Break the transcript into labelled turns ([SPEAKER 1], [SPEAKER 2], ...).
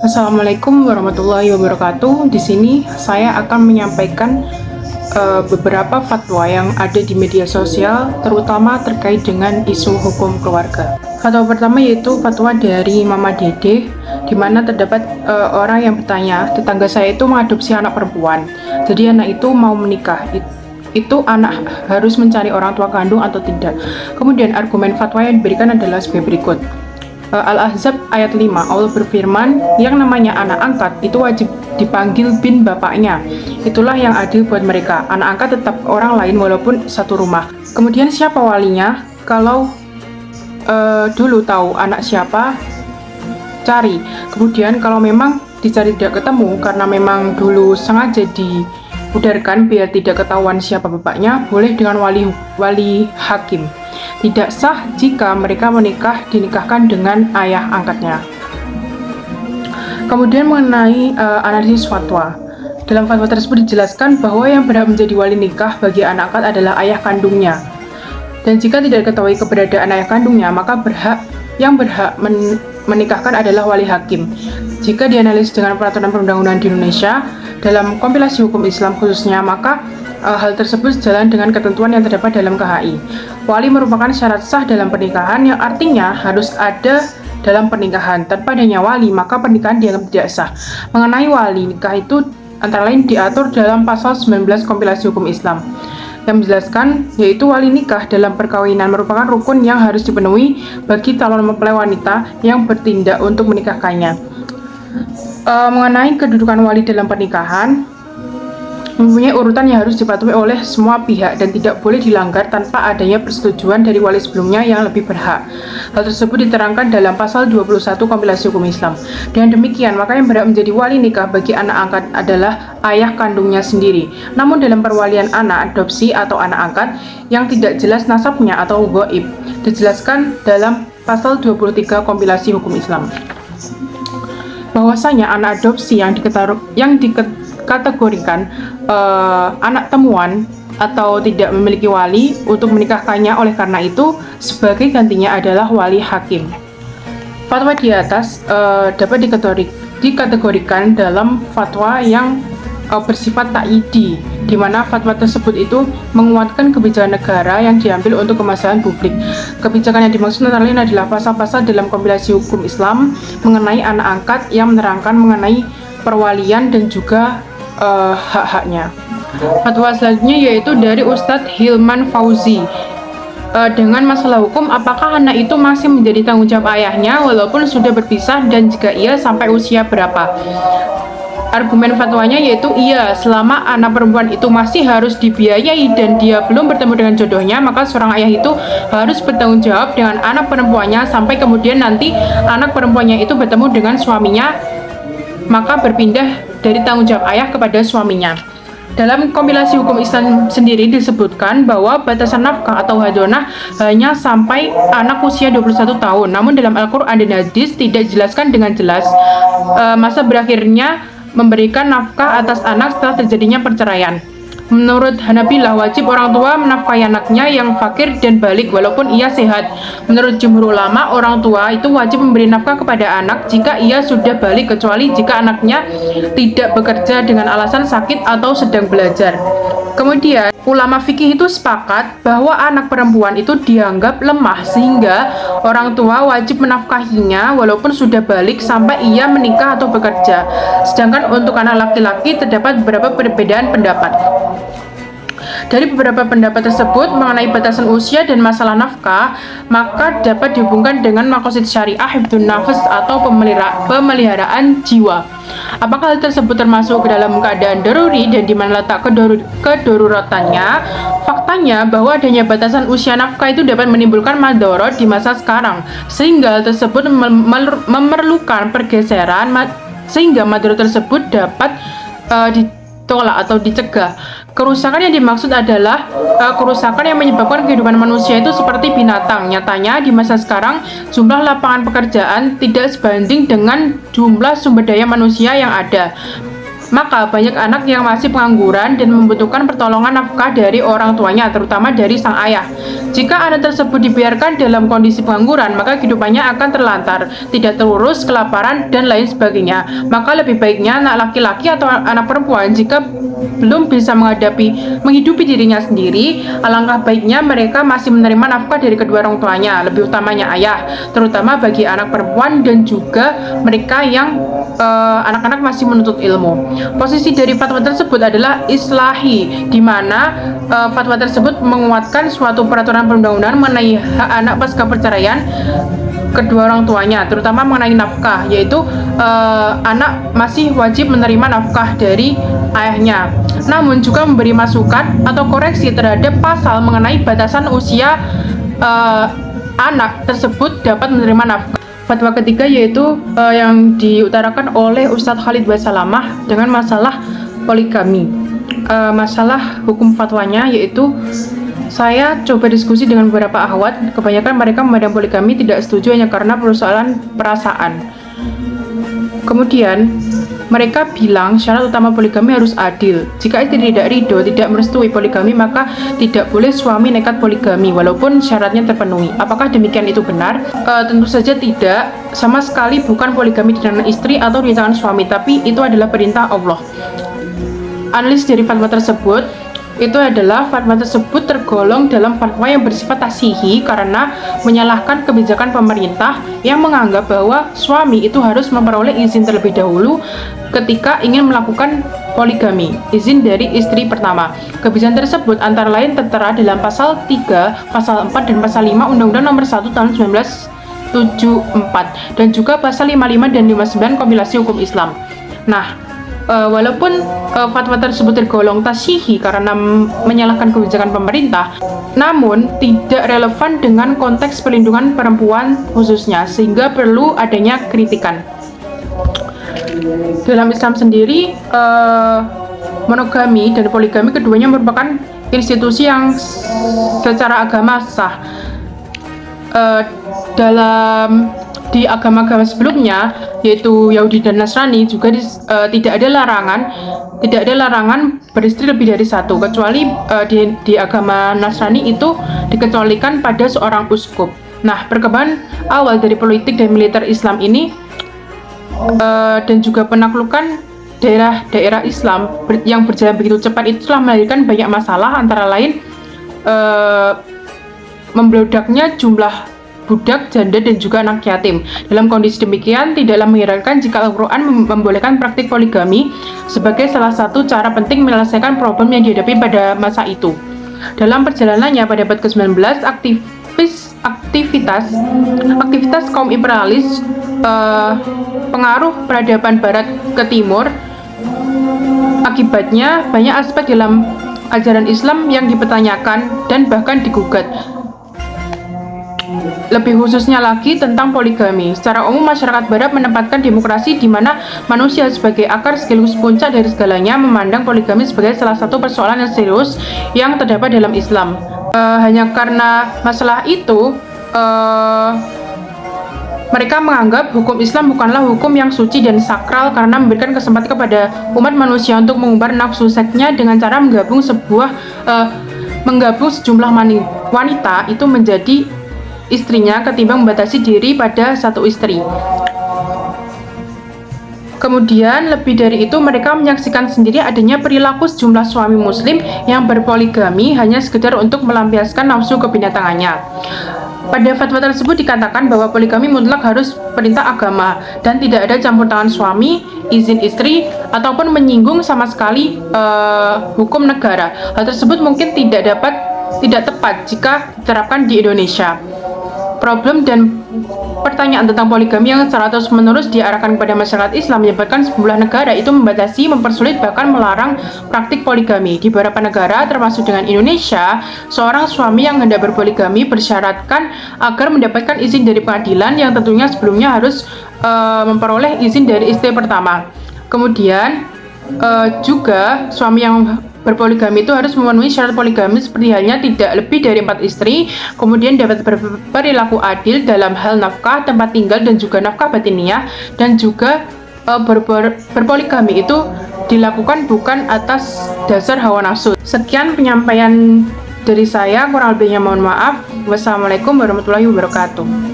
[SPEAKER 1] Assalamualaikum warahmatullahi wabarakatuh. Di sini saya akan menyampaikan beberapa fatwa yang ada di media sosial, terutama terkait dengan isu hukum keluarga. Fatwa pertama yaitu fatwa dari Mama Dede, di mana terdapat orang yang bertanya, tetangga saya itu mengadopsi anak perempuan, jadi anak itu mau menikah. Itu anak harus mencari orang tua kandung atau tidak. Kemudian argumen fatwa yang diberikan adalah sebagai berikut. Al-Ahzab ayat 5, Allah berfirman, yang namanya anak angkat itu wajib dipanggil bin bapaknya. Itulah yang adil buat mereka. Anak angkat tetap orang lain walaupun satu rumah. Kemudian siapa walinya? Kalau dulu tahu anak siapa, cari. Kemudian kalau memang dicari tidak ketemu karena memang dulu sengaja diudarkan biar tidak ketahuan siapa bapaknya, boleh dengan wali hakim. Tidak sah jika mereka dinikahkan dengan ayah angkatnya. Kemudian mengenai analisis fatwa. Dalam fatwa tersebut dijelaskan bahwa yang berhak menjadi wali nikah bagi anak angkat adalah ayah kandungnya. Dan jika tidak diketahui keberadaan ayah kandungnya, maka yang berhak menikahkan adalah wali hakim. Jika dianalisis dengan peraturan perundang-undangan di Indonesia, dalam kompilasi hukum Islam khususnya, maka hal tersebut sejalan dengan ketentuan yang terdapat dalam KHI. Wali merupakan syarat sah dalam pernikahan, yang artinya harus ada dalam pernikahan. Tanpa adanya wali, maka pernikahan dianggap tidak sah. Mengenai wali nikah itu antara lain diatur dalam pasal 19 kompilasi hukum Islam, yang menjelaskan yaitu wali nikah dalam perkawinan merupakan rukun yang harus dipenuhi bagi calon mempelai wanita yang bertindak untuk menikahkannya. Mengenai kedudukan wali dalam pernikahan, mempunyai urutan yang harus dipatuhi oleh semua pihak dan tidak boleh dilanggar tanpa adanya persetujuan dari wali sebelumnya yang lebih berhak. Hal tersebut diterangkan dalam pasal 21 kompilasi hukum Islam. Dengan demikian, maka yang berhak menjadi wali nikah bagi anak angkat adalah ayah kandungnya sendiri. Namun dalam perwalian anak adopsi atau anak angkat yang tidak jelas nasabnya atau ghaib, dijelaskan dalam pasal 23 kompilasi hukum Islam, bahwasanya anak adopsi yang dikategorikan anak temuan atau tidak memiliki wali untuk menikahkannya, oleh karena itu sebagai gantinya adalah wali hakim. Fatwa di atas dapat dikategorikan dalam fatwa yang bersifat takyidi, di mana fatwa tersebut itu menguatkan kebijakan negara yang diambil untuk kemaslahatan publik. Kebijakan yang dimaksud antara lain adalah pasal-pasal dalam kompilasi hukum Islam mengenai anak angkat yang menerangkan mengenai perwalian dan juga hak-haknya. Fatwa selanjutnya yaitu dari Ustadz Hilman Fauzi, dengan masalah hukum, apakah anak itu masih menjadi tanggung jawab ayahnya walaupun sudah berpisah, dan jika iya sampai usia berapa? Argumen fatwanya yaitu iya, selama anak perempuan itu masih harus dibiayai dan dia belum bertemu dengan jodohnya, maka seorang ayah itu harus bertanggung jawab dengan anak perempuannya sampai kemudian nanti anak perempuannya itu bertemu dengan suaminya, maka berpindah dari tanggung jawab ayah kepada suaminya. Dalam kompilasi hukum Islam sendiri disebutkan bahwa batasan nafkah atau hadonah hanya sampai anak usia 21 tahun. Namun dalam Al-Quran dan Hadis tidak dijelaskan dengan jelas masa berakhirnya memberikan nafkah atas anak setelah terjadinya perceraian. Menurut Hanabilah, wajib orang tua menafkahi anaknya yang fakir dan balik walaupun ia sehat. Menurut jumhur ulama, orang tua itu wajib memberi nafkah kepada anak jika ia sudah balik, kecuali jika anaknya tidak bekerja dengan alasan sakit atau sedang belajar. Kemudian, ulama fikih itu sepakat bahwa anak perempuan itu dianggap lemah sehingga orang tua wajib menafkahinya walaupun sudah balik sampai ia menikah atau bekerja. Sedangkan untuk anak laki-laki terdapat beberapa perbedaan pendapat. Dari beberapa pendapat tersebut mengenai batasan usia dan masalah nafkah, maka dapat dihubungkan dengan maqasid syariah hifdzun nafs atau pemeliharaan jiwa. Apakah hal tersebut termasuk ke dalam keadaan daruri dan di mana letak kedoruratannya? Faktanya bahwa adanya batasan usia nafkah itu dapat menimbulkan madorot di masa sekarang, sehingga hal tersebut memerlukan pergeseran sehingga madorot tersebut dapat ditolak atau dicegah. Kerusakan yang dimaksud adalah kerusakan yang menyebabkan kehidupan manusia itu seperti binatang. Nyatanya di masa sekarang jumlah lapangan pekerjaan tidak sebanding dengan jumlah sumber daya manusia yang ada. Maka banyak anak yang masih pengangguran dan membutuhkan pertolongan nafkah dari orang tuanya, terutama dari sang ayah. Jika anak tersebut dibiarkan dalam kondisi pengangguran, maka kehidupannya akan terlantar, tidak terurus, kelaparan, dan lain sebagainya. Maka lebih baiknya anak laki-laki atau anak perempuan jika belum bisa menghidupi dirinya sendiri, alangkah baiknya mereka masih menerima nafkah dari kedua orang tuanya, lebih utamanya ayah, terutama bagi anak perempuan dan juga mereka yang anak-anak masih menuntut ilmu. Posisi dari fatwa tersebut adalah islahi, di mana fatwa tersebut menguatkan suatu peraturan perundang-undangan mengenai hak anak pasca perceraian kedua orang tuanya, terutama mengenai nafkah, yaitu anak masih wajib menerima nafkah dari ayahnya. Namun juga memberi masukan atau koreksi terhadap pasal mengenai batasan usia anak tersebut dapat menerima nafkah. Fatwa ketiga yaitu yang diutarakan oleh Ustadz Khalid Basalamah dengan masalah poligami. Masalah hukum fatwanya yaitu saya coba diskusi dengan beberapa akhwat, kebanyakan mereka memandang poligami tidak setuju hanya karena persoalan perasaan. Kemudian mereka bilang syarat utama poligami harus adil. Jika istri tidak ridho, tidak merestui poligami, maka tidak boleh suami nekat poligami walaupun syaratnya terpenuhi. Apakah demikian itu benar? Tentu saja tidak. Sama sekali bukan poligami di tangan istri atau di tangan suami, tapi itu adalah perintah Allah. Analis dari fatwa tersebut itu adalah fatwa tersebut tergolong dalam fatwa yang bersifat tasihi karena menyalahkan kebijakan pemerintah yang menganggap bahwa suami itu harus memperoleh izin terlebih dahulu ketika ingin melakukan poligami, izin dari istri pertama. Kebijakan tersebut antara lain tertera dalam pasal 3, pasal 4, dan pasal 5 Undang-Undang Nomor 1 Tahun 1974 dan juga pasal 55 dan 59 Kompilasi Hukum Islam. Nah, walaupun fatwa tersebut tergolong tasihi karena menyalahkan kebijakan pemerintah, namun tidak relevan dengan konteks perlindungan perempuan khususnya, sehingga perlu adanya kritikan. Dalam Islam sendiri, monogami dan poligami keduanya merupakan institusi yang secara agama sah. Di agama-agama sebelumnya, yaitu Yahudi dan Nasrani, juga tidak ada larangan beristri lebih dari satu, kecuali di agama Nasrani itu dikecualikan pada seorang uskup. Nah, perkembangan awal dari politik dan militer Islam ini dan juga penaklukan daerah-daerah Islam yang berjalan begitu cepat itu telah melahirkan banyak masalah, antara lain membludaknya jumlah budak, janda, dan juga anak yatim. Dalam kondisi demikian, tidaklah mengherankan jika Al-Quran membolehkan praktik poligami sebagai salah satu cara penting menyelesaikan problem yang dihadapi pada masa itu. Dalam perjalanannya pada abad ke-19, aktivitas kaum imperialis, pengaruh peradaban barat ke timur, akibatnya banyak aspek dalam ajaran Islam yang dipertanyakan dan bahkan digugat. Lebih khususnya lagi tentang poligami. Secara umum, masyarakat barat menempatkan demokrasi di mana manusia sebagai akar sekaligus puncak dari segalanya, memandang poligami sebagai salah satu persoalan yang serius yang terdapat dalam Islam. Hanya karena masalah itu, mereka menganggap hukum Islam bukanlah hukum yang suci dan sakral karena memberikan kesempatan kepada umat manusia untuk mengumbar nafsu seksnya dengan cara menggabung sejumlah wanita itu menjadi istrinya ketimbang membatasi diri pada satu istri. Kemudian lebih dari itu, mereka menyaksikan sendiri adanya perilaku sejumlah suami muslim yang berpoligami hanya sekedar untuk melampiaskan nafsu kebinatangannya. Pada fatwa tersebut dikatakan bahwa poligami mutlak harus perintah agama dan tidak ada campur tangan suami, izin istri, ataupun menyinggung sama sekali hukum negara. Hal tersebut mungkin tidak tepat jika diterapkan di Indonesia. Problem dan pertanyaan tentang poligami yang secara terus-menerus diarahkan kepada masyarakat Islam menyebabkan sejumlah negara itu membatasi, mempersulit, bahkan melarang praktik poligami. Di beberapa negara, termasuk dengan Indonesia, seorang suami yang hendak berpoligami bersyaratkan agar mendapatkan izin dari pengadilan yang tentunya sebelumnya harus memperoleh izin dari istri pertama. Kemudian juga suami yang berpoligami itu harus memenuhi syarat poligami seperti halnya tidak lebih dari 4 istri, kemudian dapat berperilaku adil dalam hal nafkah, tempat tinggal, dan juga nafkah batiniah, dan juga berpoligami itu dilakukan bukan atas dasar hawa nafsu. Sekian penyampaian dari saya, kurang lebihnya mohon maaf. Wassalamualaikum warahmatullahi wabarakatuh.